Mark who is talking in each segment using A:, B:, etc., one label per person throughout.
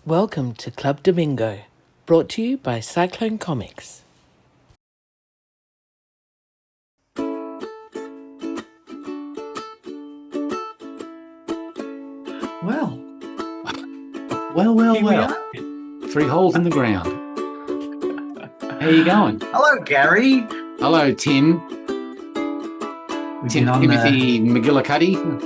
A: Welcome to Club Damingo, brought to you by Cyclone Comics.
B: Well,
C: Well.
B: here we are.
C: 3 holes in the ground. How you going?
B: Hello, Gary.
C: Hello, Tim.
B: We've been on
C: Timothy McEwen.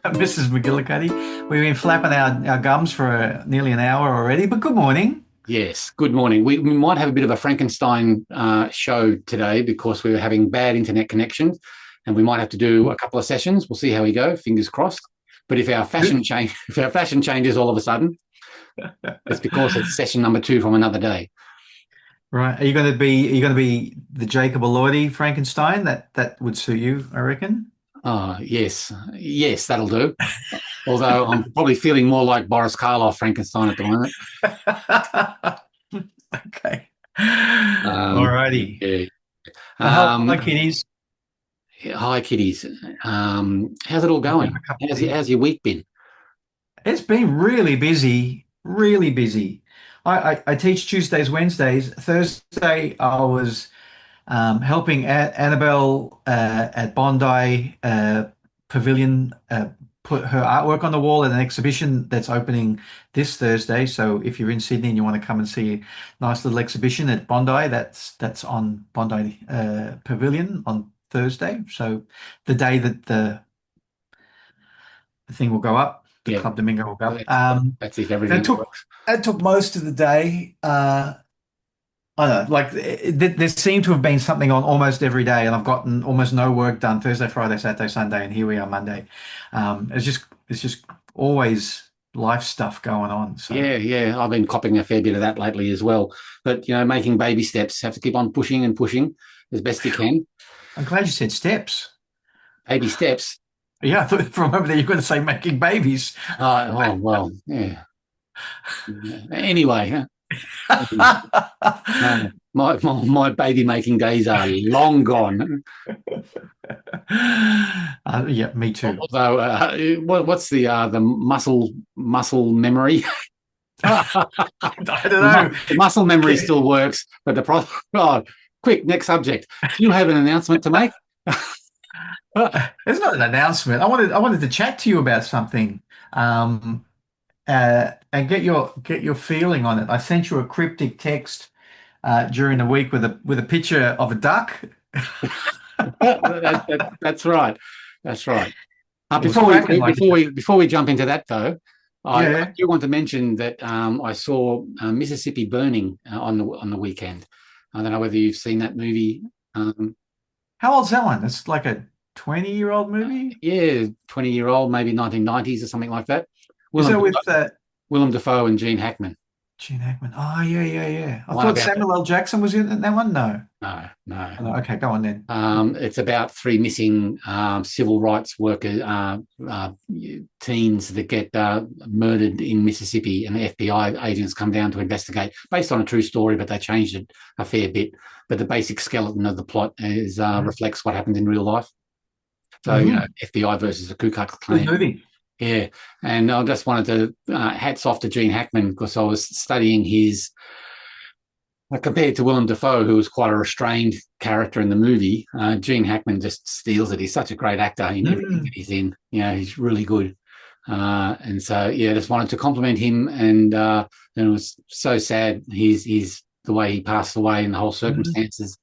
B: Mrs. McGillicuddy. We've been flapping our gums for nearly an hour already, but good morning.
C: Yes, good morning. We might have a bit of a Frankenstein show today because we were having bad internet connections, and we might have to do a couple of sessions. We'll see how we go. Fingers crossed. But if our fashion changes all of a sudden, it's because it's session number 2 from another day.
B: Right. Are you going to be the Jacob Elordi Frankenstein? That would suit you, I reckon.
C: Oh, yes, that'll do. Although I'm probably feeling more like Boris Karloff Frankenstein at the moment.
B: Okay. Alrighty.
C: Yeah.
B: Hi, kitties.
C: Hi, kitties. How's it all going? How's your week been?
B: It's been really busy, really busy. I teach Tuesdays, Wednesdays. Thursday, I was helping Annabelle at Bondi Pavilion put her artwork on the wall at an exhibition that's opening this Thursday. So if you're in Sydney and you want to come and see a nice little exhibition at Bondi, that's on Bondi Pavilion on Thursday. So the day that the thing will go up, the Club Damingo will go up.
C: That's if everything works.
B: It took most of the day. I don't know, like there seemed to have been something on almost every day, and I've gotten almost no work done Thursday, Friday, Saturday, Sunday, and here we are Monday. It's just always life stuff going on. So.
C: Yeah. I've been copying a fair bit of that lately as well. But making baby steps, have to keep on pushing and pushing as best you can.
B: I'm glad you said steps.
C: Baby steps.
B: Yeah, I thought from over there you're going to say making babies.
C: Oh well, yeah. Anyway. My baby making days are long gone.
B: Yeah, me too.
C: Although, what's the muscle memory?
B: I don't know.
C: The muscle memory still works, but quick, next subject. Do you have an announcement to make?
B: It's not an announcement. I wanted to chat to you about something. And get your feeling on it. I sent you a cryptic text during the week with a picture of a duck.
C: That's right. Before we jump into that though, I do want to mention that I saw Mississippi Burning on the weekend. I don't know whether you've seen that movie.
B: How old's that one? It's like a 20-year-old movie.
C: Yeah, 20-year-old, maybe 1990s or something like that.
B: Willem
C: Dafoe and Gene Hackman.
B: Gene Hackman. Oh, yeah. I thought Samuel L. Jackson was in that one. No. Okay, go on then.
C: It's about 3 missing civil rights workers, teens that get murdered in Mississippi, and the FBI agents come down to investigate, based on a true story, but they changed it a fair bit. But the basic skeleton of the plot is reflects what happened in real life. So, FBI versus the Ku Klux Klan.
B: Good movie.
C: Yeah, and I just wanted to hats off to Gene Hackman because I was studying his compared to Willem Dafoe, who was quite a restrained character in the movie. Gene Hackman just steals it. He's such a great actor in everything that he's in. He's really good. And so just wanted to compliment him. And it was so sad. He's the way he passed away and the whole circumstances.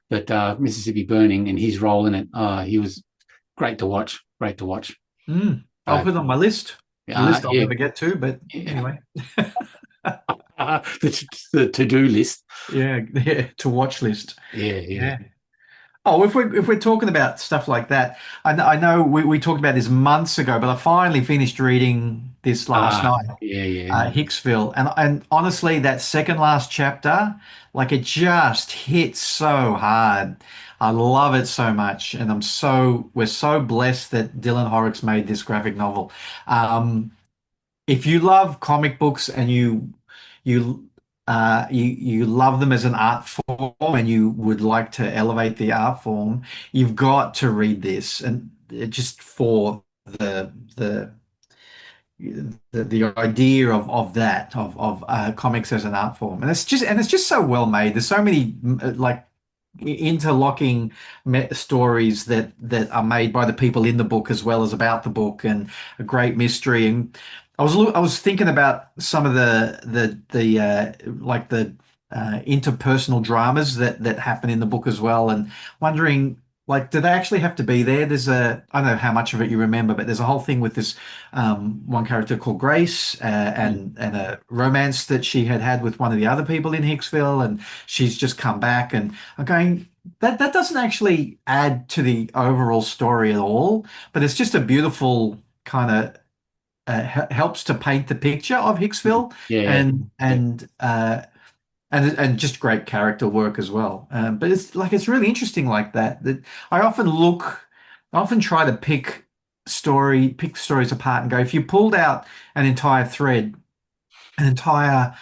C: But Mississippi Burning and his role in it, he was great to watch.
B: I'll put it on my list. The list I'll never get to, but anyway.
C: the to-do list.
B: Yeah, to watch list.
C: Yeah.
B: Oh, if we're talking about stuff like that, I know we talked about this months ago, but I finally finished reading this last night. Hicksville, and honestly, that second last chapter, like it just hits so hard. I love it so much, and we're so blessed that Dylan Horrocks made this graphic novel. If you love comic books and you love them as an art form and you would like to elevate the art form, you've got to read this, and just for the the idea of comics as an art form, and it's just so well made. There's so many like interlocking stories that are made by the people in the book as well as about the book, and a great mystery. And I was thinking about some of the like the interpersonal dramas that happen in the book as well, and wondering, like, do they actually have to be there? I don't know how much of it you remember, but there's a whole thing with this one character called Grace, and a romance that she had with one of the other people in Hicksville, and she's just come back, and I'm going, that doesn't actually add to the overall story at all, but it's just a beautiful kind of helps to paint the picture of Hicksville,
C: Yeah,
B: and
C: yeah,
B: and just great character work as well. But it's really interesting like that. That I often try to pick stories apart and go, if you pulled out an entire thread, an entire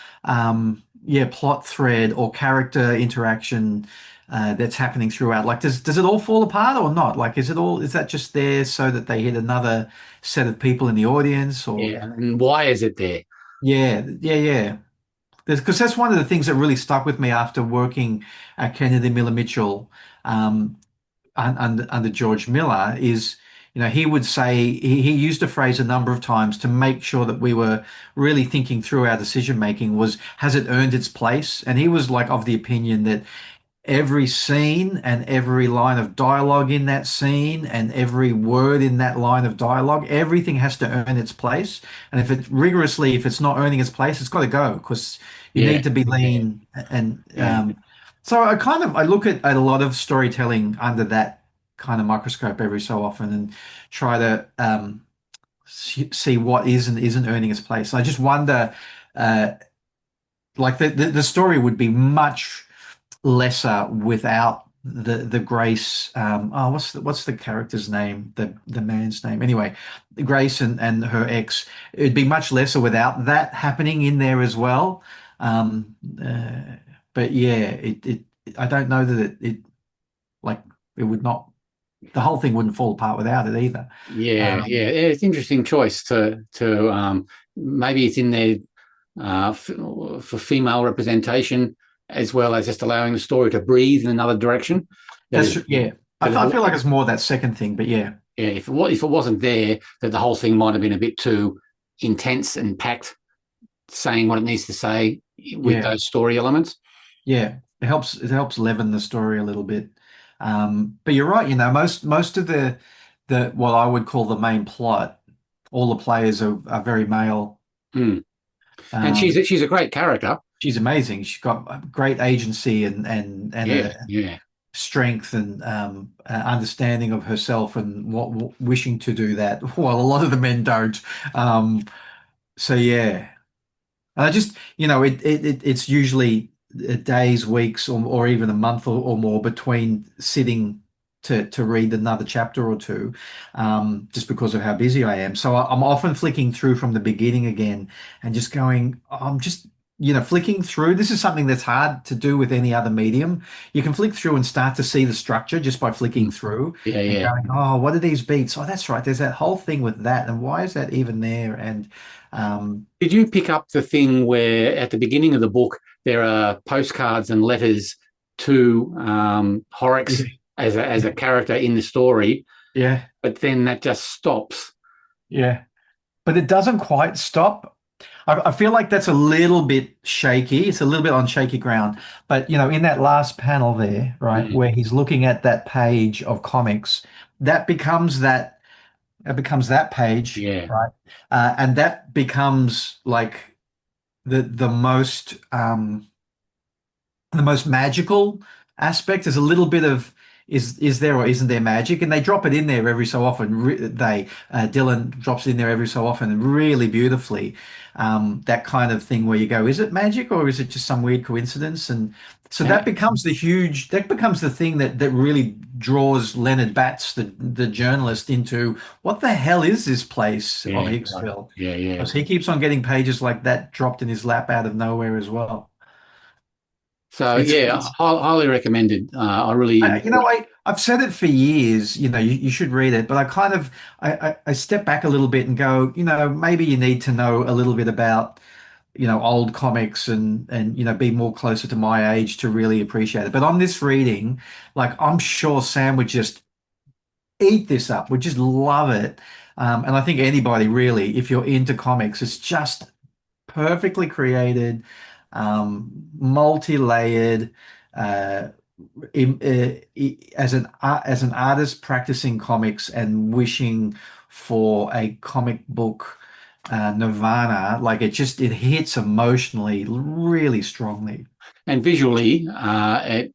B: plot thread or character interaction that's happening throughout, like does it all fall apart or not? Like is that just there so that they hit another set of people in the audience, or
C: yeah. And why is it there?
B: yeah. Because that's one of the things that really stuck with me after working at Kennedy Miller Mitchell, um, under George Miller, is, he would say, he used a phrase a number of times to make sure that we were really thinking through our decision making, was, has it earned its place? And he was like of the opinion that every scene and every line of dialogue in that scene and every word in that line of dialogue, everything has to earn its place. And if it's not earning its place, it's got to go, because you
C: Yeah,
B: need to be lean. And
C: yeah,
B: so I look at a lot of storytelling under that kind of microscope every so often, and try to see what is and isn't earning its place. I just wonder, uh, like the story would be much lesser without the Grace. What's the character's name? The man's name. Anyway, Grace and her ex. It'd be much lesser without that happening in there as well. Um, uh, but yeah, it I don't know that like it would not. The whole thing wouldn't fall apart without it either.
C: yeah. It's an interesting choice to maybe it's in there for female representation, as well as just allowing the story to breathe in another direction.
B: That's
C: That
B: true. Yeah. I feel like it's more that second thing, but yeah.
C: yeah, if it wasn't there, that the whole thing might have been a bit too intense and packed, saying what it needs to say with
B: Yeah.
C: those story elements.
B: Yeah, it helps leaven the story a little bit. But you're right, most of the what I would call the main plot, all the players are very male.
C: Mm. And
B: Um,
C: she's a great character.
B: she's amazing. She's got a great agency and
C: Yeah,
B: a
C: yeah,
B: strength and understanding of herself, and wishing to do that, while a lot of the men don't. Um, so yeah. And I just, it's usually days, weeks, or even a month or more between sitting to read another chapter or two, just because of how busy I am. So I'm often flicking through from the beginning again, and just going, I'm just, flicking through. This is something that's hard to do with any other medium. You can flick through and start to see the structure just by flicking through
C: yeah,
B: and
C: yeah.
B: going, oh, what are these beats? Oh, that's right. There's that whole thing with that. And why is that even there? And,
C: Did you pick up the thing where at the beginning of the book there are postcards and letters to Horrocks
B: yeah,
C: as a character in the story,
B: yeah.
C: but then that just stops?
B: Yeah, but it doesn't quite stop. I feel like that's a little bit shaky. It's a little bit on shaky ground. But in that last panel there, right,
C: Mm,
B: where he's looking at that page of comics, that becomes that page,
C: yeah,
B: right? And that becomes like the most magical aspect. Is a little bit of, is there or isn't there magic, and they drop it in there every so often. Dylan drops it in there every so often, and really beautifully, that kind of thing where you go, is it magic or is it just some weird coincidence? And so
C: yeah,
B: that becomes the thing that really draws Leonard Batts, the journalist, into what the hell is this place of
C: yeah, right.
B: Hicksville,
C: Yeah, yeah.
B: because he keeps on getting pages like that dropped in his lap out of nowhere as well.
C: So
B: It's,
C: yeah,
B: it's
C: highly recommended. I really
B: I, you know,
C: enjoyed.
B: I've said it for years, you should read it, but I step back a little bit and go, maybe you need to know a little bit about, old comics and, be more closer to my age to really appreciate it. But on this reading, like, I'm sure Sam would just eat this up, would just love it. And I think anybody really, if you're into comics, it's just perfectly created, multi-layered, uh, as an artist practicing comics and wishing for a comic book nirvana, like it hits emotionally really strongly.
C: And visually,
B: Amazing.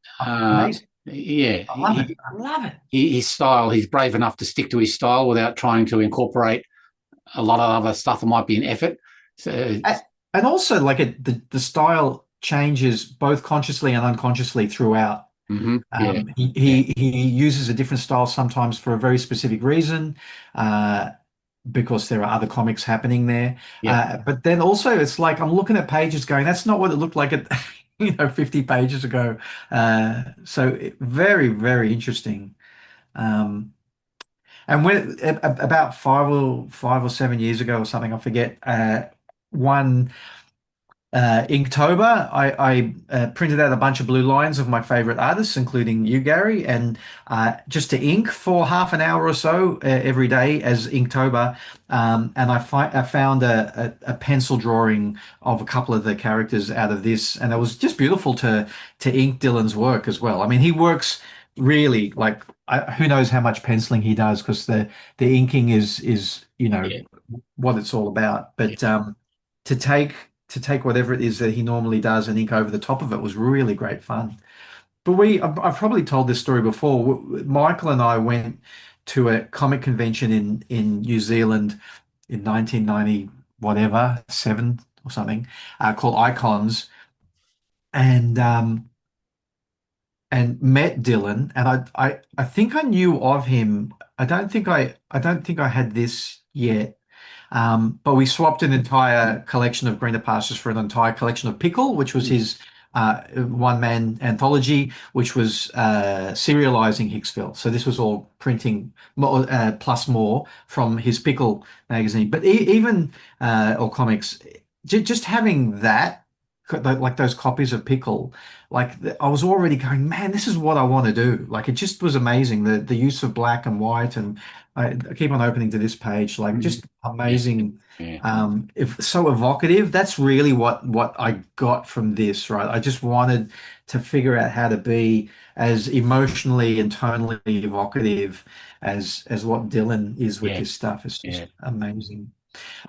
C: yeah,
B: I love it. I love it.
C: his style, he's brave enough to stick to his style without trying to incorporate a lot of other stuff that might be an effort. So,
B: And also, like, the style changes both consciously and unconsciously throughout.
C: yeah,
B: He uses a different style sometimes for a very specific reason, uh, because there are other comics happening there.
C: yeah.
B: But then also, it's like I'm looking at pages going, that's not what it looked like at 50 pages ago. Very, very interesting. Um, and when about 5 or 7 years ago or something, I forget, one Inktober, I printed out a bunch of blue lines of my favorite artists, including you, Gary, and just to ink for half an hour or so every day as Inktober. And I found a pencil drawing of a couple of the characters out of this, and it was just beautiful to ink Dylan's work as well. I mean, he works really like, who knows how much penciling he does, because the inking is
C: Yeah.
B: what it's all about. But to take whatever it is that he normally does and ink over the top of it was really great fun. But I've probably told this story before. Michael and I went to a comic convention in New Zealand in 1990, whatever, 7 or something, called Icons, and met Dylan. And I think I knew of him. I don't think I had this yet. But we swapped an entire collection of Greener Pastures for an entire collection of Pickle, which was his one-man anthology, which was serializing Hicksville. So this was all printing more, plus more from his Pickle magazine. But even or comics, just having that, like those copies of Pickle, like I was already going, man, this is what I want to do. Like, it just was amazing, the use of black and white, and I keep on opening to this page, like, just
C: Yeah,
B: amazing.
C: yeah.
B: If so evocative, that's really what I got from this, right? I just wanted to figure out how to be as emotionally and tonally evocative as what Dylan is with
C: Yeah,
B: this stuff. It's just
C: yeah.
B: amazing.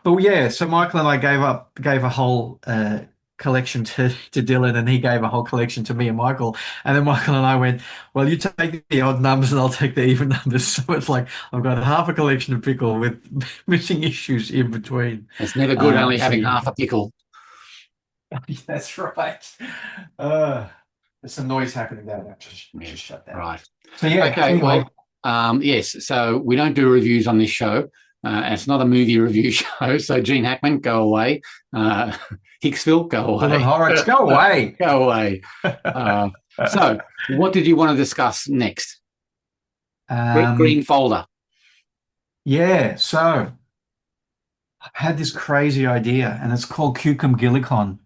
B: But yeah, so Michael and I gave a whole collection to Dylan, and he gave a whole collection to me and Michael. And then Michael and I went, well, you take the odd numbers and I'll take the even numbers. So it's like I've got half a collection of Pickle with missing issues in between.
C: It's never good only
B: So
C: having
B: yeah,
C: half a pickle.
B: that's right. There's some noise happening there.
C: Yeah,
B: Just shut that.
C: right.
B: So yeah,
C: Okay,
B: anyway.
C: well, yes, so we don't do reviews on this show. It's not a movie review show. So Gene Hackman, go away. Hicksville, go away.
B: Dylan Horrocks, go away.
C: Go away. So what did you want to discuss next? Green folder.
B: Yeah, so I've had this crazy idea, and it's called Cucumgillicon.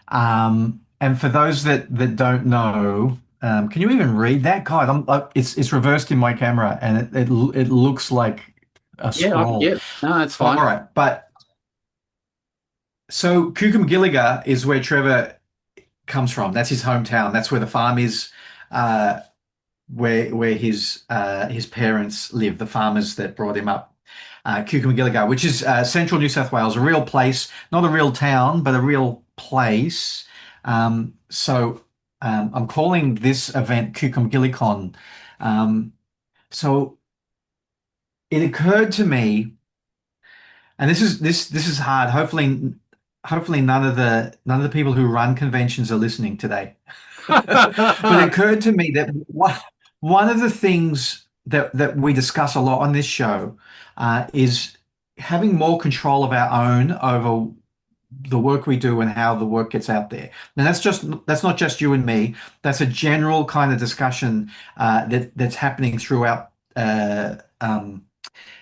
B: And for those that don't know, can you even read that? God, it's reversed in my camera, and it looks like a scroll.
C: Yeah, no, that's fine.
B: All right, but so Cucumgillica is where Trevor comes from. That's his hometown. That's where the farm is, where his parents live, the farmers that brought him up. Cucumgillica, which is central New South Wales, a real place, not a real town, but a real place. I'm calling this event Cucumgillicon. So it occurred to me, and this is hard. Hopefully none of the people who run conventions are listening today. But it occurred to me that one of the things that we discuss a lot on this show is having more control of our own over the work we do and how the work gets out there. And that's not just you and me. That's a general kind of discussion that's happening throughout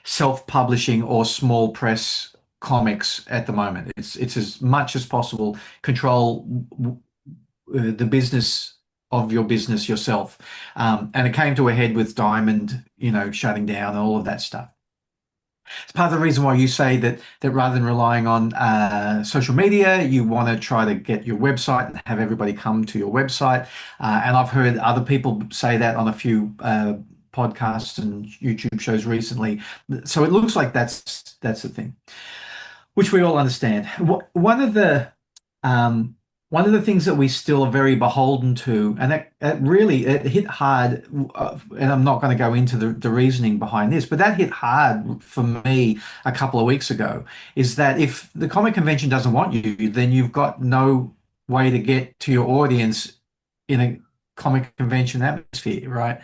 B: self-publishing or small press comics at the moment. It's as much as possible control the business of your business yourself. And it came to a head with Diamond, shutting down and all of that stuff. It's part of the reason why you say that rather than relying on social media, you want to try to get your website and have everybody come to your website. And I've heard other people say that on a few podcasts and YouTube shows recently. So it looks like that's the thing, which we all understand. One of the things that we still are very beholden to, and that really it hit hard, and I'm not going to go into the reasoning behind this, but that hit hard for me a couple of weeks ago, is that if the comic convention doesn't want you, then you've got no way to get to your audience in a comic convention atmosphere, right?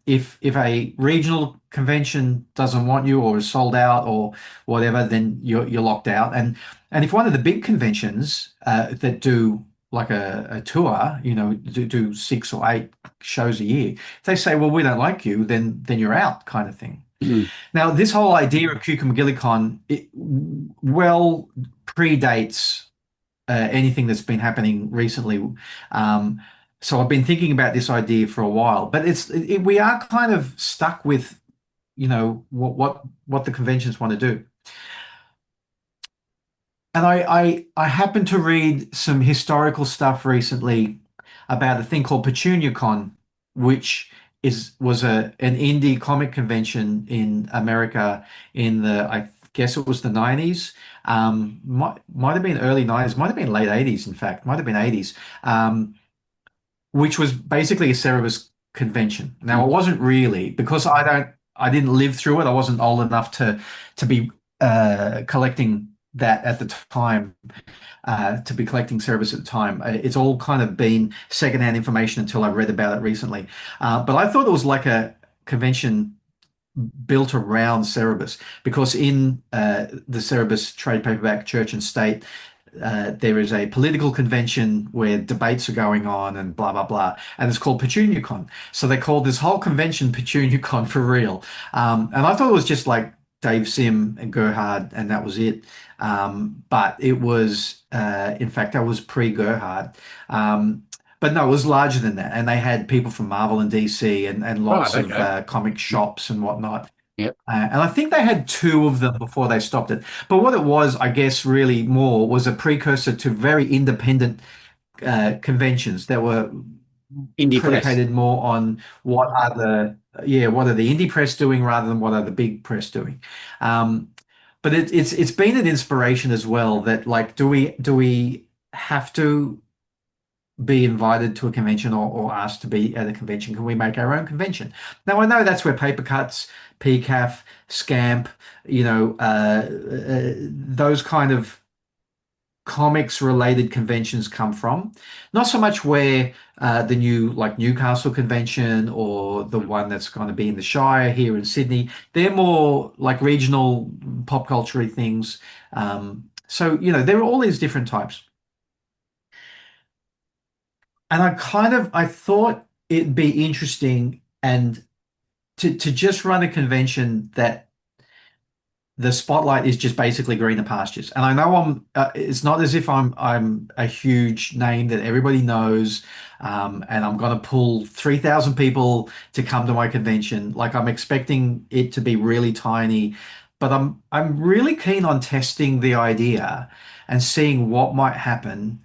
B: If a regional convention doesn't want you or is sold out or whatever, then you're locked out. And if one of the big conventions that do like a tour, do 6 or 8 shows a year, if they say, well, we don't like you, then you're out, kind of thing.
C: Mm.
B: Now, this whole idea of Cucumgillicon, it well predates anything that's been happening recently. So I've been thinking about this idea for a while, but we are kind of stuck with, what the conventions want to do. And I happened to read some historical stuff recently about a thing called PetuniaCon, which was an indie comic convention in America in I guess it was the 90s. Might have been early 90s, might have been late 80s, in fact, might have been 80s. Which was basically a Cerebus convention. Now, it wasn't really, because I didn't live through it. I wasn't old enough to be collecting that at the time, to be collecting Cerebus at the time. It's all kind of been secondhand information until I read about it recently. But I thought it was like a convention built around Cerebus, because in the Cerebus trade paperback Church and State, there is a political convention where debates are going on and blah, blah, blah. And it's called PetuniaCon. So they called this whole convention PetuniaCon for real. And I thought it was just like Dave Sim and Gerhard, and that was it. But it was, in fact, that was pre-Gerhard. But no, it was larger than that. And they had people from Marvel and DC and lots of comic shops and whatnot.
C: Yep.
B: And I think they had 2 of them before they stopped it. But what it was, I guess, really more was a precursor to very independent conventions that were
C: Indie
B: predicated
C: press.
B: more on what are the indie press doing rather than what are the big press doing. But it's been an inspiration as well, that like, do we have to be invited to a convention or asked to be at a convention? Can we make our own convention? Now, I know that's where Paper Cuts, PCAF, Scamp, those kind of comics related conventions come from. Not so much where the new like Newcastle convention or the one that's going to be in the Shire here in Sydney. They're more like regional pop culture things. So there are all these different types. And I thought it'd be interesting and to just run a convention that the spotlight is just basically greener pastures. And I know it's not as if I'm a huge name that everybody knows, and I'm going to pull 3,000 people to come to my convention. Like, I'm expecting it to be really tiny, but I'm really keen on testing the idea and seeing what might happen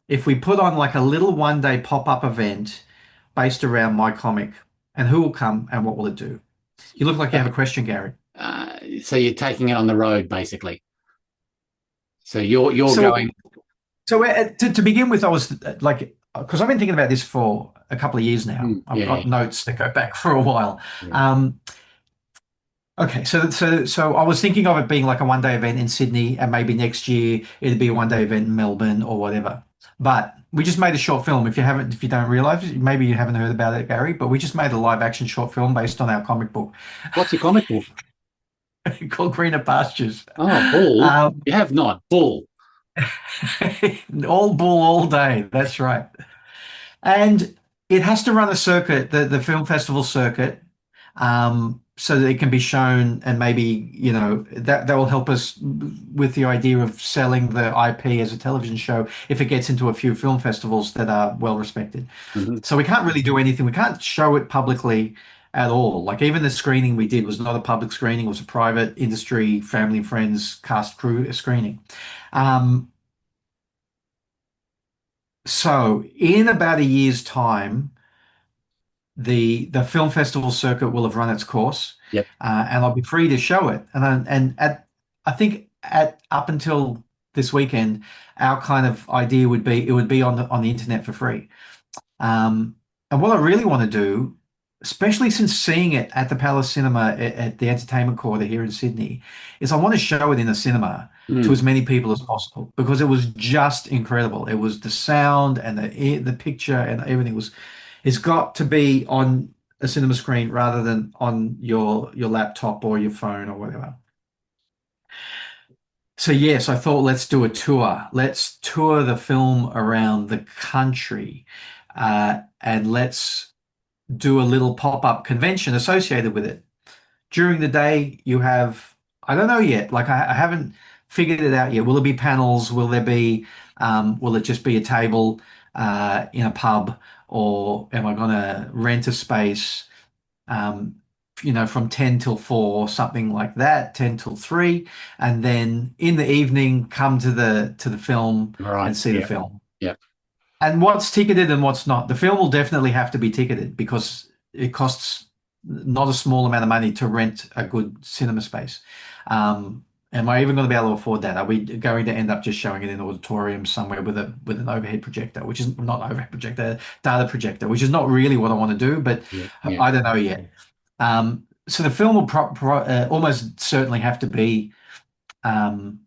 B: if we put on like a little one-day pop-up event based around my comic, and who will come and what will it do? You look like you have a question, Gary.
C: So you're taking it on the road, basically. So you're going.
B: So to begin with, I was like, because I've been thinking about this for a couple of years now. I've got notes that go back for a while. Yeah. Okay, so I was thinking of it being like a one-day event in Sydney, and maybe next year it'd be a one-day event in Melbourne or whatever. But we just made a short film. If you don't realize, maybe you haven't heard about it, Gary, but we just made a live-action short film based on our comic book.
C: What's your comic book?
B: Called Greener Pastures.
C: Oh, Bull. You have not. Bull.
B: All bull all day. That's right. And it has to run a circuit, the film festival circuit, so that it can be shown, and maybe, that will help us with the idea of selling the IP as a television show if it gets into a few film festivals that are well respected.
C: Mhm.
B: So we can't really do anything. We can't show it publicly at all. Like even the screening we did was not a public screening. It was a private industry, family and friends, cast crew screening. Um, so in about a year's time, the film festival circuit will have run its course,
C: Yep.
B: and I'll be free to show it. And at I think at up until this weekend, our kind of idea would be it would be on the internet for free. Um, and what I really want to do, especially since seeing it at the Palace Cinema at the Entertainment Quarter here in Sydney, is I want to show it in the cinema to
C: Mm.
B: as many people as possible because it was just incredible. It was the sound and the picture and everything was. It's got to be on a cinema screen rather than on your laptop or your phone or whatever. So yes, I thought let's do a tour. Let's tour the film around the country, and let's do a little pop-up convention associated with it. During the day, you have, I don't know yet, like I haven't figured it out yet. Will there be panels? Will it just be a table in a pub? Or am I going to rent a space, um, from 10 till 4, something like that, 10 till 3, and then in the evening come to the film
C: Right.
B: and see the
C: Yeah.
B: film.
C: Yeah.
B: And what's ticketed and what's not. The film will definitely have to be ticketed because it costs not a small amount of money to rent a good cinema space. Am I even going to be able to afford that? Are we going to end up just showing it in an auditorium somewhere with an overhead projector, which is not overhead projector, data projector, which is not really what I want to do, but
C: Yeah. Yeah.
B: I don't know yet. So the film will almost certainly have to be um,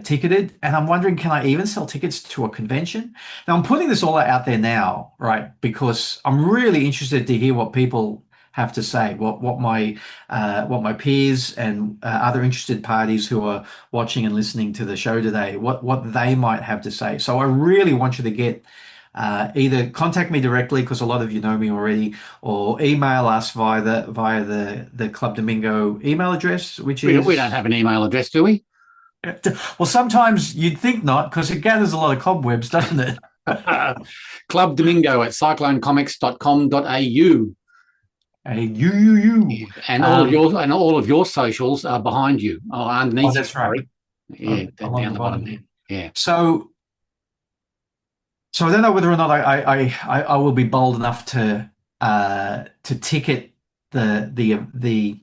B: ticketed, and I'm wondering, can I even sell tickets to a convention? Now, I'm putting this all out there now, right? Because I'm really interested to hear what people have to say, what my peers and other interested parties who are watching and listening to the show today, what they might have to say. So I really want you to get either contact me directly because a lot of you know me already, or email us via the Club Domingo email address, which
C: We don't
B: is.
C: have an email address, do we?
B: Well, sometimes you'd think not, because it gathers a lot of cobwebs, doesn't it?
C: clubdamingo@cyclonecomics.com.au.
B: Hey, you.
C: And all of your socials are behind you, or
B: Oh,
C: underneath you,
B: that's right.
C: sorry. Yeah,
B: Along
C: down
B: the
C: the bottom
B: bottom
C: there.
B: here.
C: Yeah.
B: So I don't know whether or not I will be bold enough to ticket the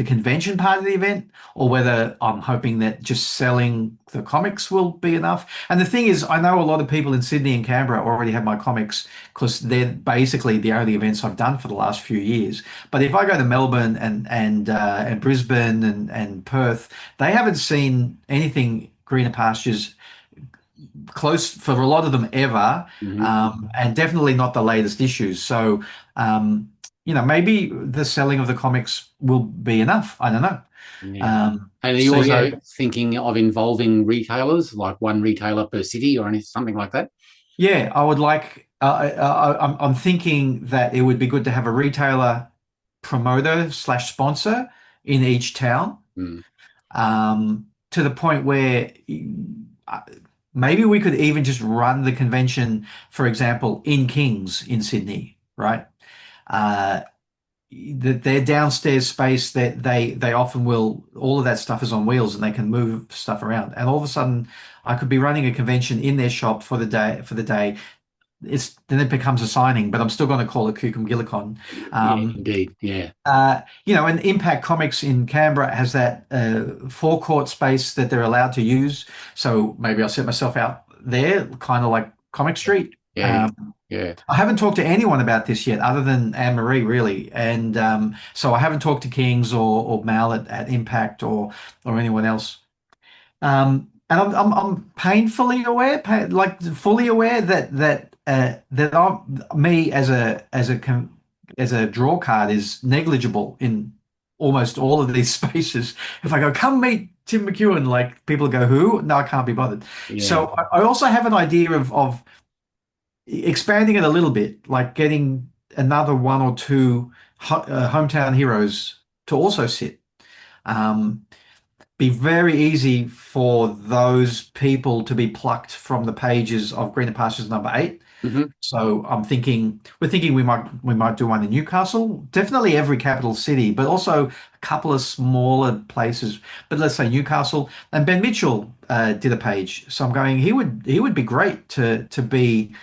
B: convention part of the event, or whether I'm hoping that just selling the comics will be enough. And the thing is, I know a lot of people in Sydney and Canberra already have my comics because they're basically the only events I've done for the last few years. But if I go to Melbourne and Brisbane and Perth, they haven't seen anything Greener Pastures close for a lot of them ever,
C: Mhm.
B: and definitely not the latest issues. So, maybe the selling of the comics will be enough. I don't know.
C: Yeah.
B: Um,
C: And are you
B: so
C: also
B: yeah,
C: thinking of involving retailers, like one retailer per city or anything, something like that?
B: yeah, I would like. I'm thinking that it would be good to have a retailer promoter slash sponsor in each town,
C: Mm.
B: to the point where uh, maybe we could even just run the convention, for example, in Kings in Sydney, right? Uh, their downstairs space that they often will, all of that stuff is on wheels and they can move stuff around. And all of a sudden, I could be running a convention in their shop for the day. Then it becomes a signing, but I'm still going to call it Cucumgillicon.
C: Yeah, indeed. Yeah.
B: And Impact Comics in Canberra has that forecourt space that they're allowed to use. So maybe I'll set myself out there, kind of like Comic Street.
C: Yeah. Yeah.
B: I haven't talked to anyone about this yet, other than Anne Marie, really. And so I haven't talked to Kings or Mal at Impact or anyone else. And I'm painfully aware, like fully aware that me as a draw card is negligible in almost all of these spaces. If I go, come meet Tim McEwen, like people go, who? No, I can't be bothered.
C: Yeah.
B: So I also have an idea of expanding it a little bit, like getting another one or two hometown heroes to also sit. Um, be very easy for those people to be plucked from the pages of Greener Pastures #8.
C: Hmm.
B: So we're thinking we might do one in Newcastle, definitely every capital city, but also a couple of smaller places. But let's say Newcastle, and Ben Mitchell did a page, so I'm going. He would be great to be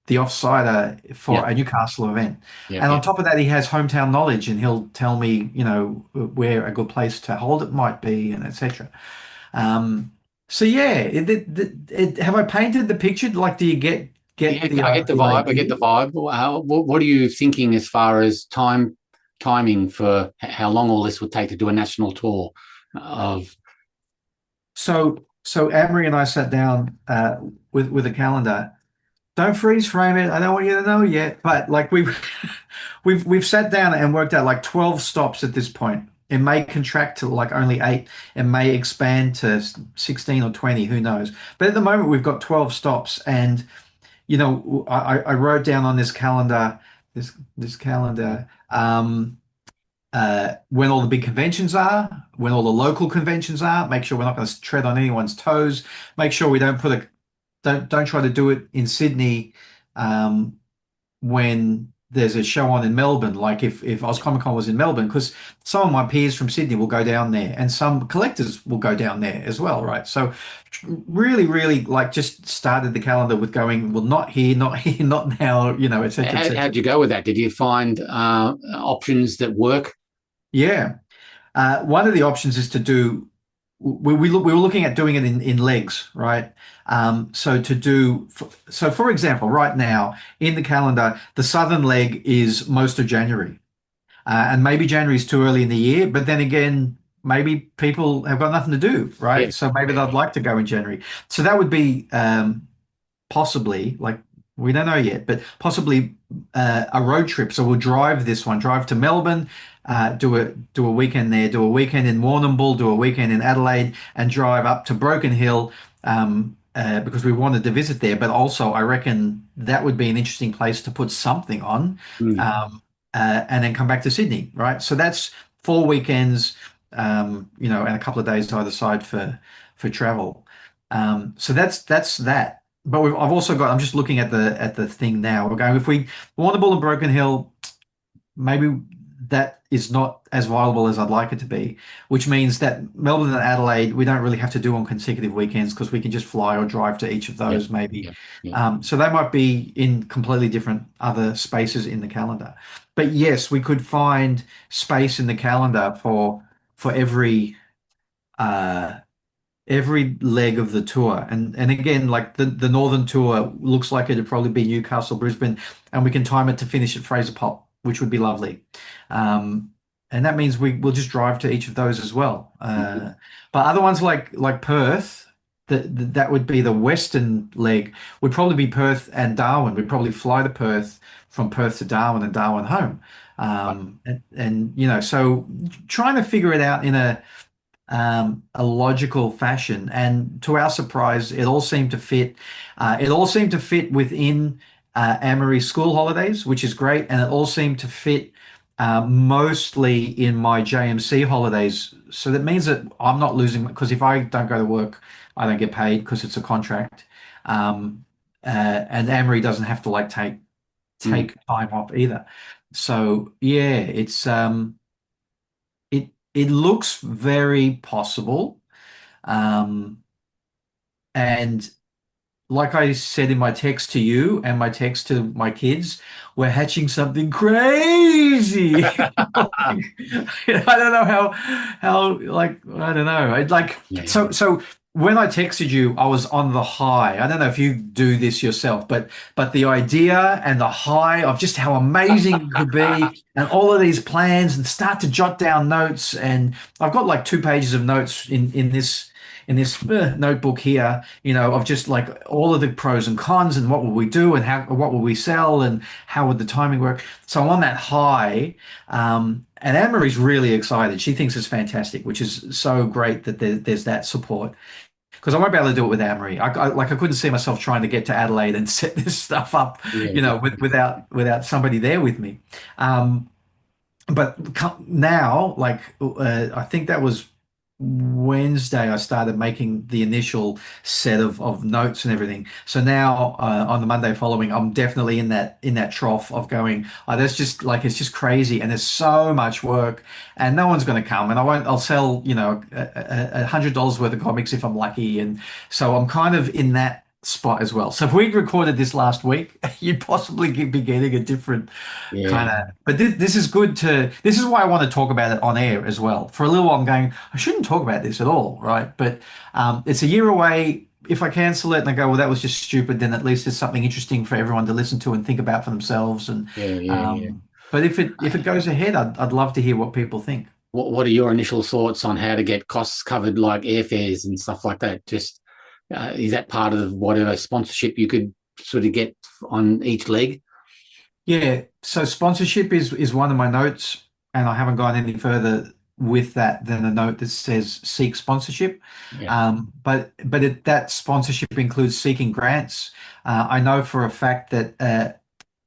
B: the offsider for
C: Yeah.
B: a Newcastle event.
C: Yeah.
B: And
C: Yeah.
B: on top of that, he has hometown knowledge, and he'll tell me, where a good place to hold it might be, and etc. Um, so yeah, have I painted the picture? Like, do you get
C: Yeah,
B: the
C: I get the
B: the
C: vibe. I get the
B: idea?
C: vibe. What are you thinking as far as timing for how long all this would take to do a national tour of?
B: So Amory and I sat down with a calendar. Don't freeze frame it. I don't want you to know yet, but like we've sat down and worked out like 12 stops at this point. It may contract to like only 8. It may expand to 16 or 20, who knows? But at the moment we've got 12 stops, and I wrote down on this calendar, this calendar, when all the big conventions are, when all the local conventions are. Make sure we're not going to tread on anyone's toes. Make sure we don't try to do it in Sydney um, when there's a show on in Melbourne. Like if Oz Comic Con was in Melbourne, because some of my peers from Sydney will go down there, and some collectors will go down there as well, right? So really, really, like, just started the calendar with going, well, not here, not here, not now, et cetera, et cetera.
C: How'd you go with that? Did you find options that work?
B: Yeah. One of the options is to do. We were looking at doing it in legs, right? So for example, right now in the calendar, the southern leg is most of January, and maybe January is too early in the year. But then again, maybe people have got nothing to do,
C: Yeah.
B: right? So maybe they'd like to go in January. So that would be possibly, like, we don't know yet, but possibly a road trip. So we'll drive to Melbourne, do a weekend there, do a weekend in Warrnambool, do a weekend in Adelaide, and drive up to Broken Hill, because we wanted to visit there. But also, I reckon that would be an interesting place to put something on,
C: Mm.
B: and then come back to Sydney, right? So that's 4 weekends, and a couple of days either side for travel. So that's that. But I've also got. I'm just looking at the thing now. We're going, if we Warrnambool and Broken Hill, maybe that is not as viable as I'd like it to be, which means that Melbourne and Adelaide we don't really have to do on consecutive weekends, because we can just fly or drive to each of
C: Yeah.
B: those maybe.
C: Yeah. Yeah.
B: So they might be in completely different other spaces in the calendar. But yes, we could find space in the calendar for every leg of the tour. And again, like the northern tour looks like it'd probably be Newcastle, Brisbane, and we can time it to finish at Fraser Pop, which would be lovely. And that means we'll just drive to each of those as well. But other ones like Perth, that would be the western leg, would probably be Perth and Darwin. We'd probably fly to Perth, from Perth to Darwin, and Darwin home. So trying to figure it out in a logical fashion. And to our surprise, it all seemed to fit. It all seemed to fit within Amory's school holidays, which is great. And it all seemed to fit mostly in my JMC holidays. So that means that I'm not losing, because if I don't go to work, I don't get paid because it's a contract. And Amory doesn't have to like take
C: Mm.
B: time off either. So yeah, it looks very possible. Um, and like I said in my text to you and my text to my kids, we're hatching something crazy. I don't know how like, I don't know.
C: Yeah.
B: So when I texted you, I was on the high. I don't know if you do this yourself, but the idea and the high of just how amazing it could be, and all of these plans, and start to jot down notes. And I've got like 2 pages of notes in this notebook here, of just like all of the pros and cons, and what will we do, and what will we sell, and how would the timing work. So I'm on that high, Anne-Marie's really excited. She thinks it's fantastic, which is so great that there's that support. Because I won't be able to do it with Anne-Marie. I couldn't see myself trying to get to Adelaide and set this stuff up,
C: Yeah.
B: without somebody there with me. Um, but now, like I think that was Wednesday, I started making the initial set of notes and everything. So now on the Monday following, I'm definitely in that trough of going, oh, that's just like it's just crazy, and there's so much work, and no one's going to come, and I won't. I'll sell $100 worth of comics if I'm lucky, and so I'm kind of in that spot as well. So if we'd recorded this last week, you'd possibly be getting a different kind
C: Yeah.
B: of, but this is good this is why I want to talk about it on air as well. For a little while I'm going, I shouldn't talk about this at all, right? But it's a year away. If I cancel it and I go, well, that was just stupid, then at least there's something interesting for everyone to listen to and think about for themselves. And
C: Yeah. Yeah.
B: but if it goes ahead, I'd love to hear what people think.
C: What are your initial thoughts on how to get costs covered, like airfares and stuff like that? Just is that part of whatever sponsorship you could sort of get on each leg?
B: Yeah, so sponsorship is one of my notes, and I haven't gone any further with that than a note that says seek sponsorship.
C: Yeah.
B: That sponsorship includes seeking grants. I know for a fact that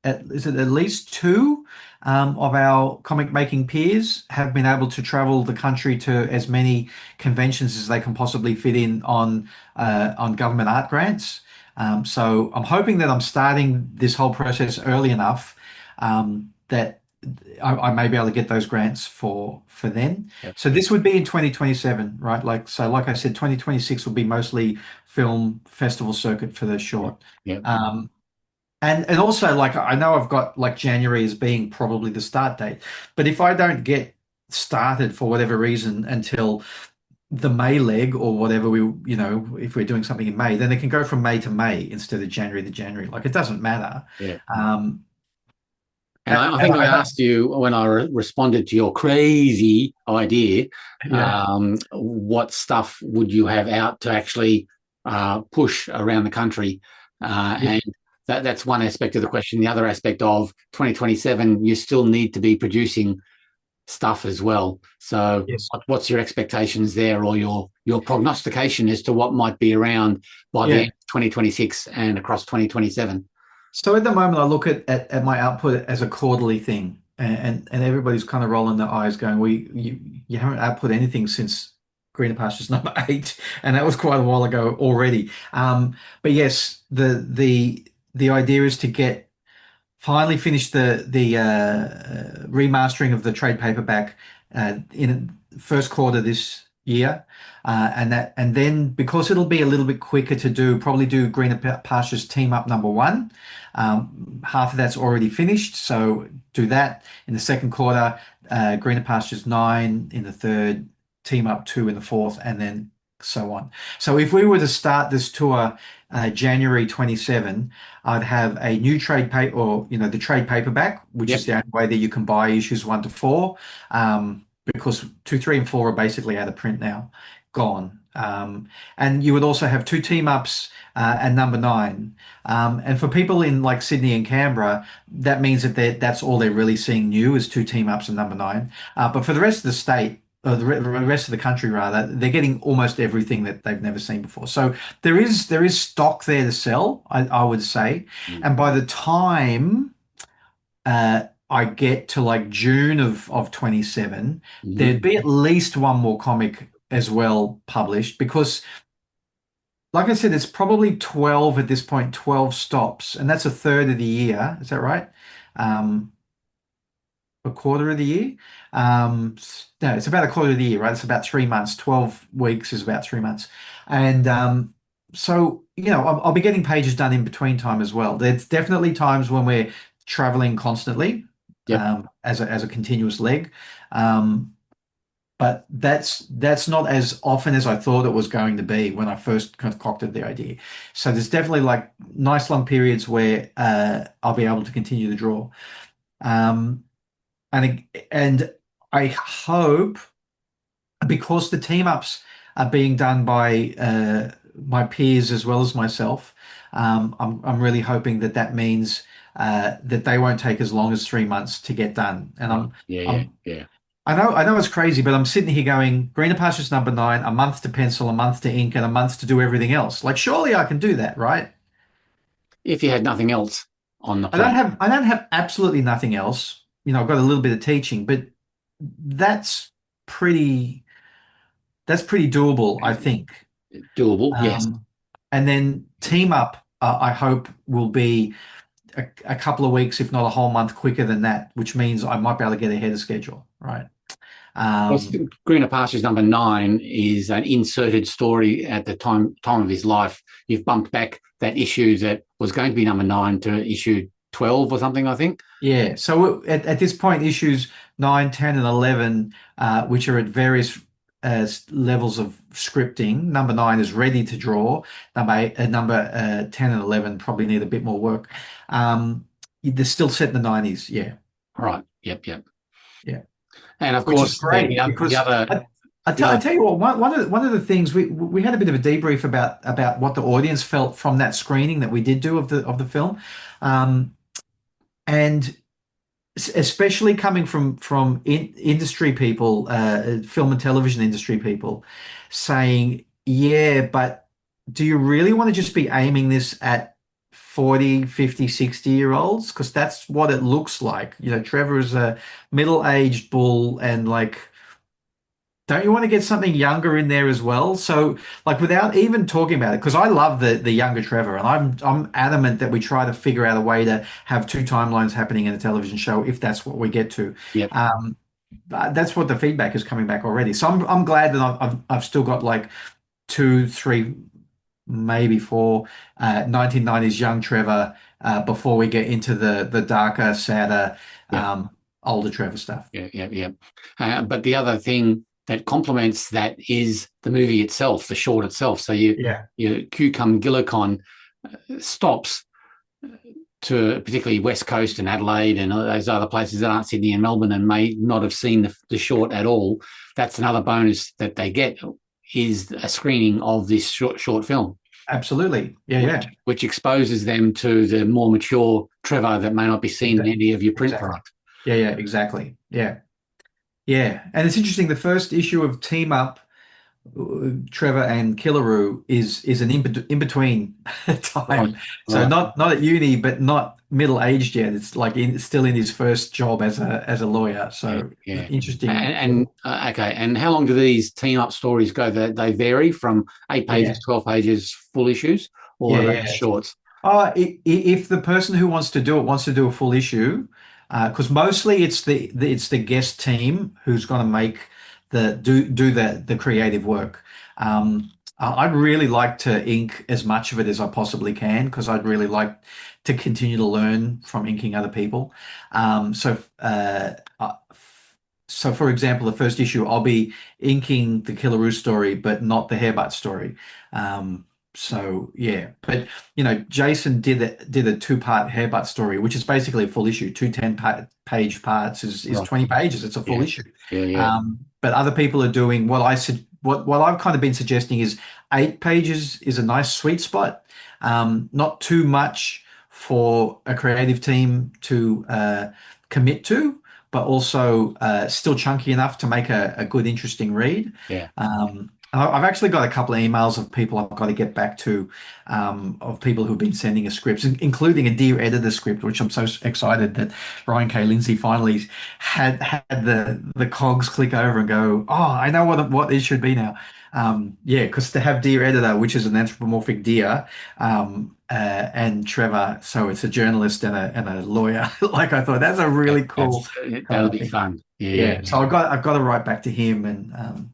B: is it at least two of our comic making peers have been able to travel the country to as many conventions as they can possibly fit in on government art grants. So I'm hoping that I'm starting this whole process early enough that I may be able to get those grants for then.
C: Yep.
B: So this would be in 2027, right? Like I said, 2026 will be mostly film festival circuit for the short.
C: Yep.
B: And also, like, I know I've got like January as being probably the start date, but if I don't get started for whatever reason until the May leg or whatever, if we're doing something in May, then it can go from May to May instead of January to January. Like, it doesn't matter.
C: Yeah.
B: Um,
C: And I think I asked you when I responded to your crazy idea,
B: Yeah.
C: what stuff would you have out to actually push around the country? And that's one aspect of the question. The other aspect of 2027, you still need to be producing stuff as well. So
B: Yes.
C: what's your expectations there, or your prognostication as to what might be around by the end of 2026 and across 2027?
B: So at the moment, I look at my output as a quarterly thing, and everybody's kind of rolling their eyes, going, "Well, you haven't output anything since Greener Pastures number 8, and that was quite a while ago already." But yes, the idea is to finally finish the remastering of the trade paperback in first quarter this year, and then because it'll be a little bit quicker to probably do Greener Pastures Team Up number 1. Half of that's already finished, so do that in the second quarter. Greener Pastures 9 in the third, Team Up 2 in the fourth, and then so on. So if we were to start this tour January 27, I'd have a new trade paper, or the trade paperback, which is the only way that you can buy issues 1 to 4, because 2, 3, and 4 are basically out of print now, gone. And you would also have 2 team ups and number 9. And for people in like Sydney and Canberra, that means that that's all they're really seeing new is 2 team ups and number 9. But for the rest of the state, or the rest of the country rather, they're getting almost everything that they've never seen before. So there is stock there to sell, I would say. And by the time I get to like June of 27, there'd be at least one more comic as well published, because like I said, it's probably 12 at this point, 12 stops, and that's a third of the year. Is that right? A quarter of the year? No, it's about a quarter of the year, right? It's about 3 months. 12 weeks is about 3 months. And so, I'll be getting pages done in between time as well. There's definitely times when we're traveling constantly, as a continuous leg. But that's not as often as I thought it was going to be when I first concocted the idea. So there's definitely like nice long periods where I'll be able to continue to draw. And I hope, because the team ups are being done by my peers as well as myself, I'm really hoping that means that they won't take as long as 3 months to get done. And I'm I know it's crazy, but I'm sitting here going, Greener Pastures #9, a month to pencil, a month to ink, and a month to do everything else. Like, surely I can do that, right?
C: If you had nothing else on the
B: I
C: plate.
B: don't have absolutely nothing else. You know, I've got a little bit of teaching, but that's pretty that's pretty doable, I think.
C: Doable, yes.
B: Um, and then team up, I hope will be a couple of weeks, if not a whole month quicker than that, which means I might be able to get ahead of schedule, right?
C: Well,
B: Um,
C: Greener Pastures #9 is an inserted story at the time of his life. You've bumped back that issue that was going to be #9 to issue 12 or something, I think.
B: yeah. So at this point, issues 9, 10, and 11, which are at various levels of scripting. #9 is ready to draw. Number 10 and 11 probably need a bit more work. They're still set in the 90s. Yeah.
C: Right. Yep.
B: Yeah.
C: And of
B: Which is
C: course, the,
B: great
C: the
B: because
C: other,
B: I tell you what, one of the things we had a bit of a debrief about what the audience felt from that screening that we did do of the film, and especially coming from industry people, film and television industry people, saying, yeah, but do you really want to just be aiming this at 40, 50, 60 year olds? Because that's what it looks like. You know, Trevor is a middle-aged bull, and like, don't you want to get something younger in there as well? So, like, without even talking about it, because I love the younger Trevor, and I'm adamant that we try to figure out a way to have two timelines happening in a television show if that's what we get to.
C: yep.
B: That's what the feedback is coming back already. So I'm glad that I've still got like two, three, maybe four 1990s young Trevor before we get into the darker, sadder,
C: Yep.
B: older Trevor stuff.
C: Yeah. But the other thing that complements that is the movie itself, the short itself. So your Cucumgillicon stops to particularly West Coast and Adelaide and those other places that aren't Sydney and Melbourne and may not have seen the short at all. That's another bonus that they get, is a screening of this short film.
B: Absolutely. Yeah.
C: Which exposes them to the more mature Trevor that may not be seen in any of your print product.
B: Yeah, exactly. Yeah. And it's interesting. The first issue of Team Up, Trevor and Killaroo is an in between time. So
C: Right.
B: not at uni, but not middle aged yet. It's like still in his first job as a lawyer. So
C: Yeah.
B: interesting.
C: Okay. And how long do these team up stories go? They vary from 8 pages, 12 pages, full issues, or are they shorts?
B: If the person who wants to do it wants to do a full issue, because mostly it's the guest team who's going to make do the creative work. I'd really like to ink as much of it as I possibly can because I'd really like to continue to learn from inking other people. So for example, the first issue, I'll be inking the Killaroo story, but not the Hairbutt story. So yeah, but you know, Jason did a two-part Hairbutt story, which is basically a full issue. Two 10-page parts is 20 pages. It's a full issue.
C: Yeah.
B: But other people are doing what I've kind of been suggesting is 8 pages is a nice sweet spot. Not too much for a creative team to commit to, but also still chunky enough to make a good, interesting read.
C: Yeah.
B: I've actually got a couple of emails of people I've got to get back to, of people who've been sending us scripts, including a Dear Editor script, which I'm so excited that Ryan K. Lindsay finally had the cogs click over and go, oh, I know what this should be now. Because to have Dear Editor, which is an anthropomorphic deer, and Trevor, so it's a journalist and a lawyer. Like I thought, that's a really cool.
C: That'll be fun. Yeah.
B: So I've got to write back to him and.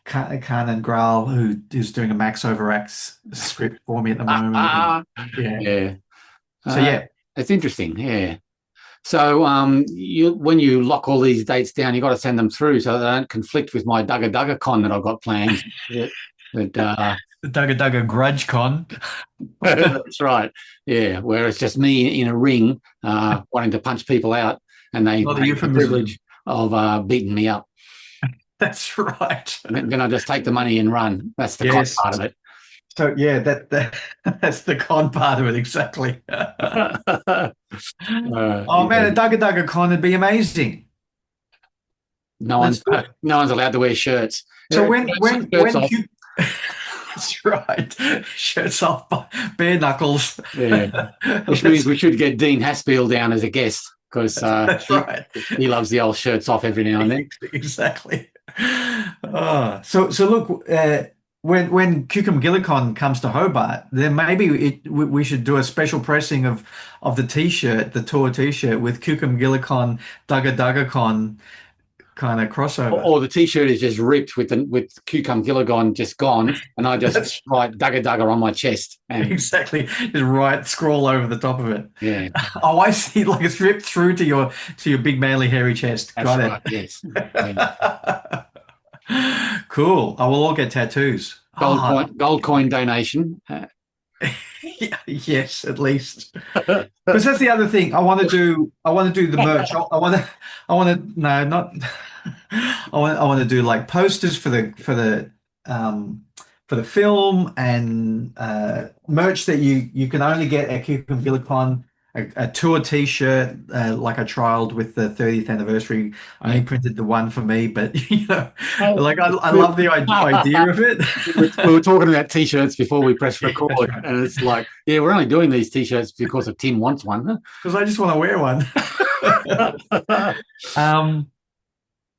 B: Khan and Graal, who's doing a Max Overax script for me at the moment.
C: Yeah.
B: So
C: it's interesting. Yeah. So when you lock all these dates down, you got to send them through so they don't conflict with my Dugga Con that I've got planned. The
B: Dugga Grudge Con.
C: That's right. Yeah, where it's just me in a ring wanting to punch people out, and they take the privilege of beating me up.
B: That's right.
C: And then I just take the money and run. That's the con part of it.
B: So yeah, that's the con part of it, exactly. Man, a Dugga Con would be amazing.
C: No
B: Let's
C: one's
B: do it.
C: no one's allowed to wear shirts.
B: So
C: Shirts off.
B: that's right. Shirts off, bare knuckles.
C: Yeah, which means we should get Dean Haspiel down as a guest because
B: That's right.
C: he loves the old shirts off every now and then.
B: Exactly. So look, when Cucumgillicon comes to Hobart, then maybe we should do a special pressing of the T-shirt, the tour T-shirt with Cucumgillicon, Dugga kind of crossover.
C: Or the T-shirt is just ripped with Cucumgillicon just gone, and I just write Dugga Dugga on my chest. And
B: exactly, just scroll over the top of it.
C: yeah.
B: Oh, I see. Like it's ripped through to your big manly hairy chest.
C: That's
B: Got
C: right.
B: it.
C: Yes. Yeah.
B: Cool. I will all get tattoos.
C: Gold coin donation.
B: Yes, at least. Because that's the other thing. I want to do the merch. No, not. I want to do like posters for the film and merch that you can only get at Cucumgillicon. A tour T-shirt, like I trialed with the 30th anniversary. I only printed the one for me, but like I love the idea of it.
C: We were talking about T-shirts before we pressed record,
B: right.
C: and it's like, yeah, we're only doing these T-shirts because of Tim wants one.
B: Because I just want to wear one.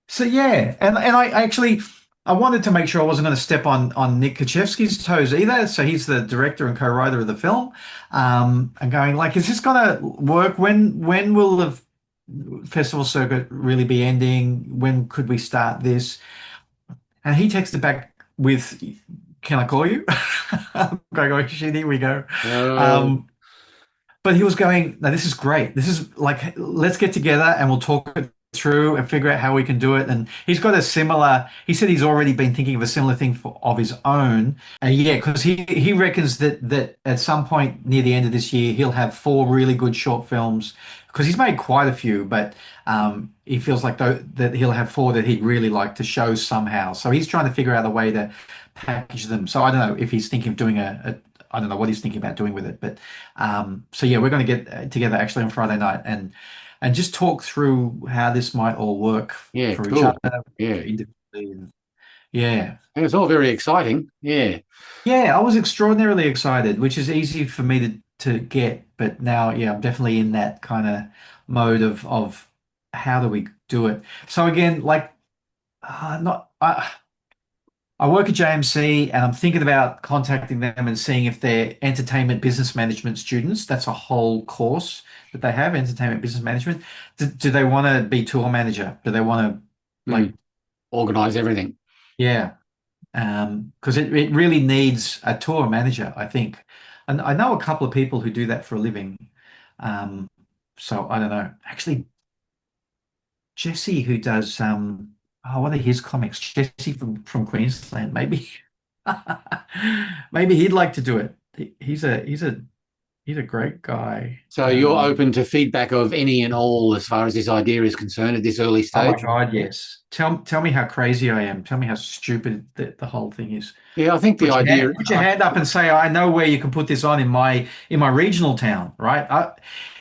B: So yeah, and I wanted to make sure I wasn't going to step on Nick Kachevsky's toes either. So he's the director and co-writer of the film. And going like, is this going to work? When will the festival circuit really be ending? When could we start this? And he texted back with, "Can I call you?" I'm going, shit, here we go. But he was going, "No, this is great. This is like, let's get together and we'll talk it through and figure out how we can do it." And he's got he said he's already been thinking of a similar thing of his own. Yeah, because he reckons that at some point near the end of this year, he'll have 4 really good short films, because he's made quite a few, but he feels like that he'll have 4 that he'd really like to show somehow. So he's trying to figure out a way to package them. So I don't know if he's thinking of doing I don't know what he's thinking about doing with it, but so yeah, we're going to get together actually on Friday night and just talk through how this might all work for each other.
C: Yeah.
B: Yeah.
C: It's all very exciting. Yeah.
B: Yeah, I was extraordinarily excited, which is easy for me to get, but now, yeah, I'm definitely in that kind of mode of how do we do it. So again, like, I work at JMC and I'm thinking about contacting them and seeing if they're entertainment business management students. That's a whole course that they have, entertainment business management. Do they want to be tour manager? Do they want to
C: organize everything?
B: Yeah. Because it really needs a tour manager, I think. And I know a couple of people who do that for a living. So I don't know. Actually, Jesse, who does what are his comics? Jesse from Queensland, maybe. Maybe he'd like to do it. He's a great guy.
C: So you're open to feedback of any and all as far as this idea is concerned at this early stage?
B: Oh my God, yes. Tell me how crazy I am. Tell me how stupid the whole thing is.
C: Yeah, I think the idea.
B: Put your hand up and say, "I know where you can put this on in my regional town." Right?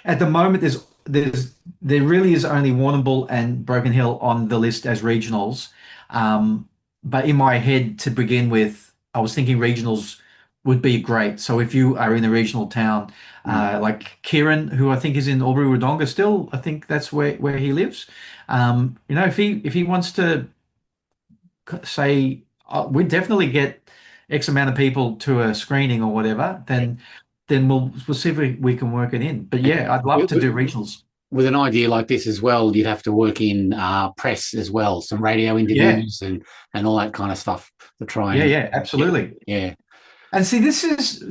B: At the moment, there really is only Warrnambool and Broken Hill on the list as regionals. But in my head, to begin with, I was thinking regionals would be great. So if you are in a regional town, like Kieran, who I think is in Albury-Wodonga still, I think that's where he lives. If he wants to say, we'd definitely get X amount of people to a screening or whatever, then we'll see if we can work it in. But yeah, I'd love to do regionals.
C: With an idea like this as well, you'd have to work in press as well, some radio interviews and all that kind of stuff to try.
B: Yeah, absolutely.
C: Yeah.
B: And see, this is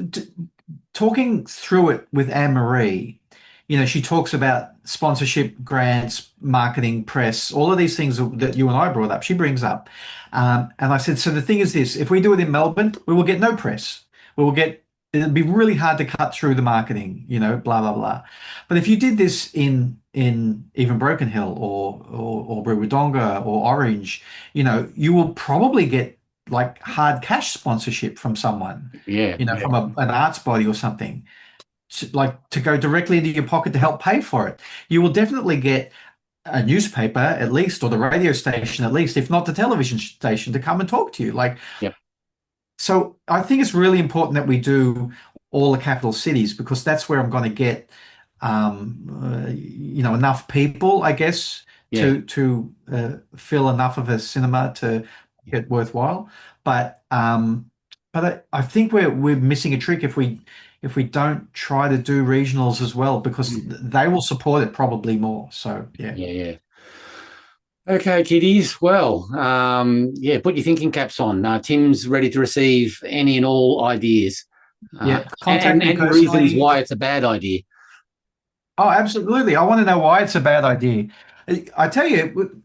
B: talking through it with Anne-Marie. She talks about sponsorship, grants, marketing, press, all of these things that you and I brought up. She brings up. And I said, so the thing is this, if we do it in Melbourne, we will get no press. It'll be really hard to cut through the marketing, blah, blah, blah. But if you did this in even Broken Hill or Albury-Wodonga or Orange, you will probably get like hard cash sponsorship from someone, from an arts body or something, to go directly into your pocket to help pay for it. You will definitely get a newspaper at least, or the radio station at least, if not the television station, to come and talk to you. Like,
C: Yep.
B: so I think it's really important that we do all the capital cities, because that's where I'm going to get, enough people, I guess,
C: Yeah.
B: to fill enough of a cinema to get worthwhile. But I think we're missing a trick if we don't try to do regionals as well, because they will support it probably more. So yeah.
C: Yeah, yeah. Okay, kiddies. Well, yeah, put your thinking caps on. Tim's ready to receive any and all ideas,
B: Yeah, contact me
C: and reasons
B: personally.
C: why it's a bad idea.
B: Oh, absolutely. I want to know why it's a bad idea. I tell you,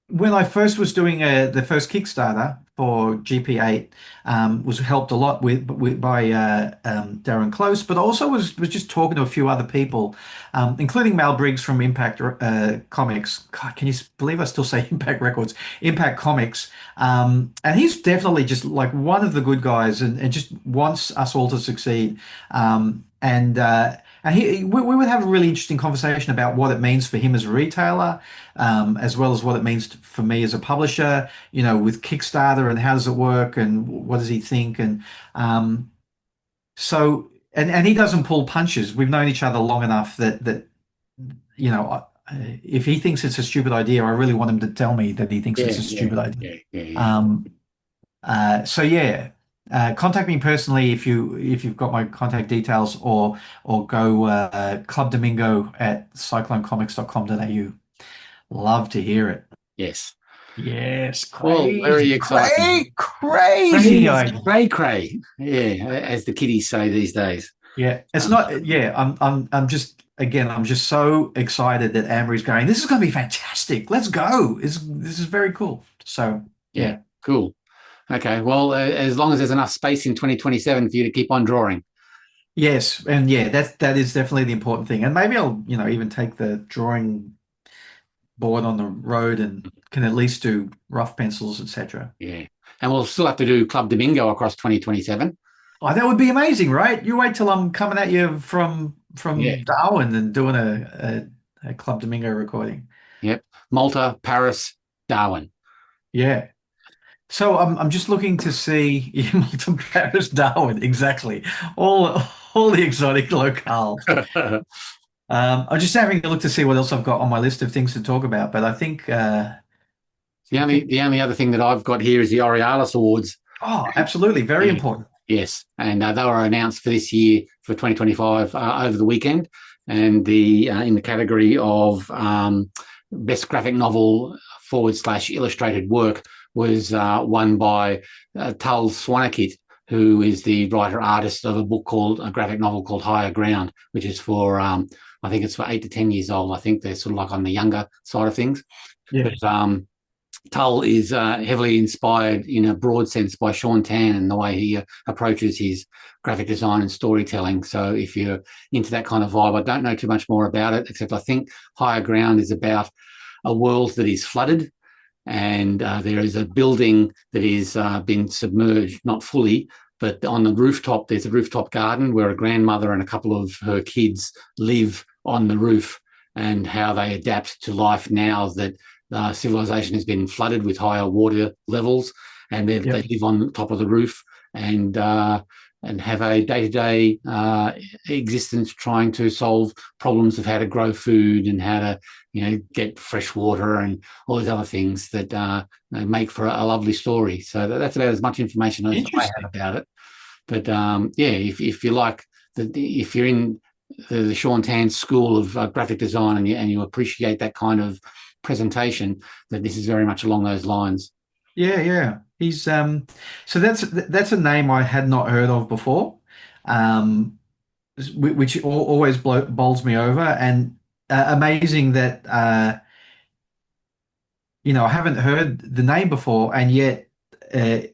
B: when I first was doing the first Kickstarter for GP8, was helped a lot by Darren Close, but also was just talking to a few other people, including Mal Briggs from Impact Comics. God, can you believe I still say Impact Records? Impact Comics, and he's definitely just like one of the good guys, and just wants us all to succeed. And we would have a really interesting conversation about what it means for him as a retailer, as well as what it means for me as a publisher, with Kickstarter, and how does it work, and what does he think? And and he doesn't pull punches. We've known each other long enough that if he thinks it's a stupid idea, I really want him to tell me that he thinks
C: Yeah,
B: it's a
C: yeah,
B: stupid idea.
C: yeah.
B: So yeah, contact me personally if you've got my contact details, or go Club Damingo at cyclonecomics.com.au. Love to hear it.
C: Yes.
B: Yes,
C: Well, very
B: crazy,
C: exciting.
B: crazy idea.
C: Cray. Yeah, as the kiddies say these days.
B: Yeah, it's not. Yeah, I'm just so excited that Amory's going. This is going to be fantastic. Let's go. This is very cool. So
C: Yeah,
B: yeah.
C: cool. Okay, well, as long as there's enough space in 2027 for you to keep on drawing.
B: Yes, and yeah, that is definitely the important thing. And maybe I'll, even take the drawing board on the road and can at least do rough pencils, etc.
C: Yeah, and we'll still have to do Club Damingo across 2027.
B: Oh, that would be amazing, right? You wait till I'm coming at you from
C: Yeah,
B: Darwin and doing a Club Domingo recording.
C: yep. Malta, Paris, Darwin.
B: Yeah. So I'm just looking to see Malta, Paris, Darwin, exactly. All the exotic locales. I'm just having a look to see what else I've got on my list of things to talk about, but I think
C: The only other thing that I've got here is the Aurealis Awards.
B: oh, absolutely, very
C: Yeah.
B: important.
C: Yes, and they were announced for this year, for 2025, over the weekend, and the in the category of best graphic novel / illustrated work was won by Tull Suwannakit, who is the writer artist of a graphic novel called Higher Ground, which is for I think it's for 8 to 10 years old. I think they're sort of like on the younger side of things.
B: Yeah.
C: But Tull is heavily inspired in a broad sense by Sean Tan and the way he approaches his graphic design and storytelling. So if you're into that kind of vibe, I don't know too much more about it, except I think Higher Ground is about a world that is flooded, and there is a building that is been submerged, not fully, but on the rooftop, there's a rooftop garden where a grandmother and a couple of her kids live on the roof, and how they adapt to life now that civilization has been flooded with higher water levels, and they live on top of the roof and have a day-to-day existence trying to solve problems of how to grow food and how to get fresh water and all these other things that make for a lovely story. So that's about as much information as I have about it. But if you like, if you're in the Sean Tan school of graphic design and you appreciate that kind of presentation, that this is very much along those lines.
B: Yeah. He's so that's a name I had not heard of before, which always bowls me over, and amazing that I haven't heard the name before, and yet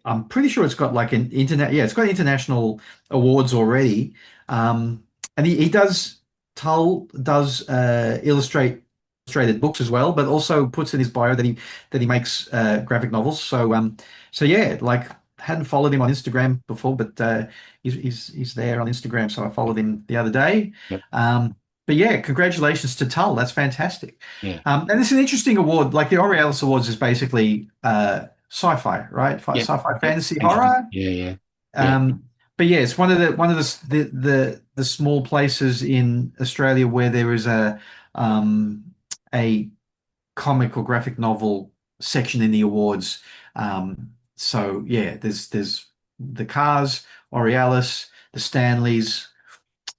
B: I'm pretty sure it's got like an internet. Yeah, it's got international awards already. And he does Tull does illustrated books as well, but also puts in his bio that he makes graphic novels. So yeah, like hadn't followed him on Instagram before, but he's there on Instagram, so I followed him the other day.
C: Yep.
B: but yeah, congratulations to Tull. That's fantastic.
C: Yeah.
B: And it's an interesting award. Like the Aurealis Awards is basically sci-fi, right?
C: Yeah.
B: Sci-fi,
C: Yeah.
B: fantasy, horror.
C: Yeah. Yeah. Yeah.
B: Um, but yeah, it's one of the small places in Australia where there is a comic or graphic novel section in the awards. So yeah, there's the Cars, Aurealis, the Stanleys.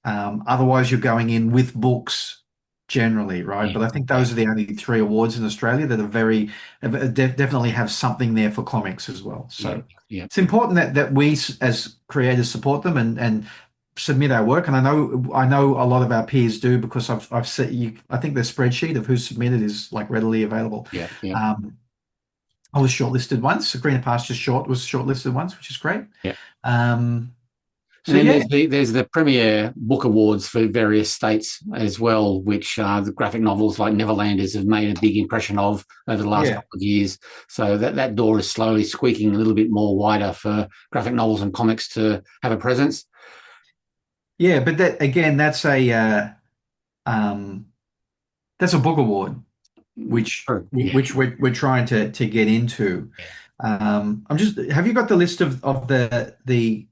B: Otherwise, you're going in with books generally, right?
C: Yeah.
B: But I think those are the only three awards in Australia that are definitely have something there for comics as well.
C: Yeah.
B: So
C: Yeah.
B: it's important that we as creators support them and submit our work. And I know a lot of our peers do because I've seen I think the spreadsheet of who's submitted is like readily available.
C: Yeah. Yeah.
B: Um, I was shortlisted once. Greener Pastures Short was shortlisted once, which is great.
C: Yeah.
B: Um,
C: And
B: so
C: then
B: yeah,
C: there's the Premier Book Awards for various states as well, which the graphic novels like Neverlanders have made a big impression of over the last
B: yeah.
C: couple of years. So that door is slowly squeaking a little bit more wider for graphic novels and comics to have a presence.
B: Yeah, but that again, um, that's a book award, which
C: True. Yeah.
B: which we're trying to get into. Have you got the list of the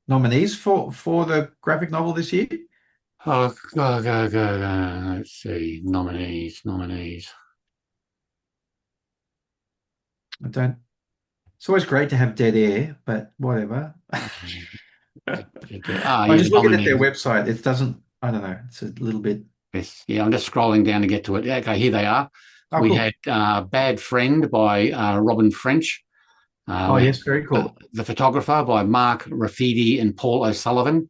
B: nominees for the graphic novel this year?
C: Oh, go. Let's see. Nominees.
B: I don't. It's always great to have dead air, but whatever. I'm
C: The
B: just looking at their
C: nominees.
B: website. It doesn't. I don't know. It's a little bit.
C: Yes. Yeah, I'm just scrolling down to get to it. Okay, here they are.
B: Oh,
C: We
B: cool.
C: had Bad Friend by Robin French.
B: Oh,
C: We had
B: yes, very cool.
C: The Photographer by Mark Rafidi and Paul O'Sullivan.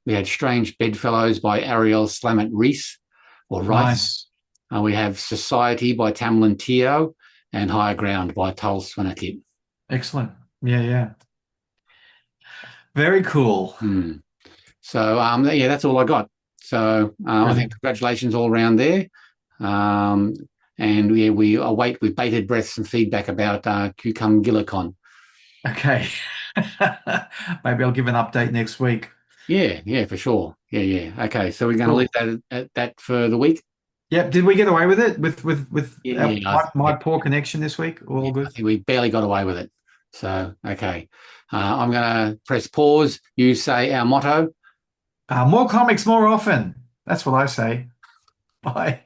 C: We had Strange Bedfellows by Ariel Slamet Reese or Rice.
B: Nice.
C: We have Society by Tamlin Teo and Higher Ground by Tull Suwannakit.
B: Excellent. Yeah, yeah. Very cool.
C: So, yeah, that's all I got. So I
B: Brilliant.
C: think congratulations all around there. And yeah, we await with bated breath some feedback about Cucumgillicon.
B: Okay. Maybe I'll give an update next week.
C: Yeah, for sure. Yeah. Okay, so we're going to
B: Cool.
C: leave that at that for the week.
B: Yep. Did we get away with it with
C: Yeah,
B: my poor connection this week? All
C: I
B: good.
C: think we barely got away with it. So, okay. I'm going to press pause. You say our motto.
B: More comics more often. That's what I say. Bye.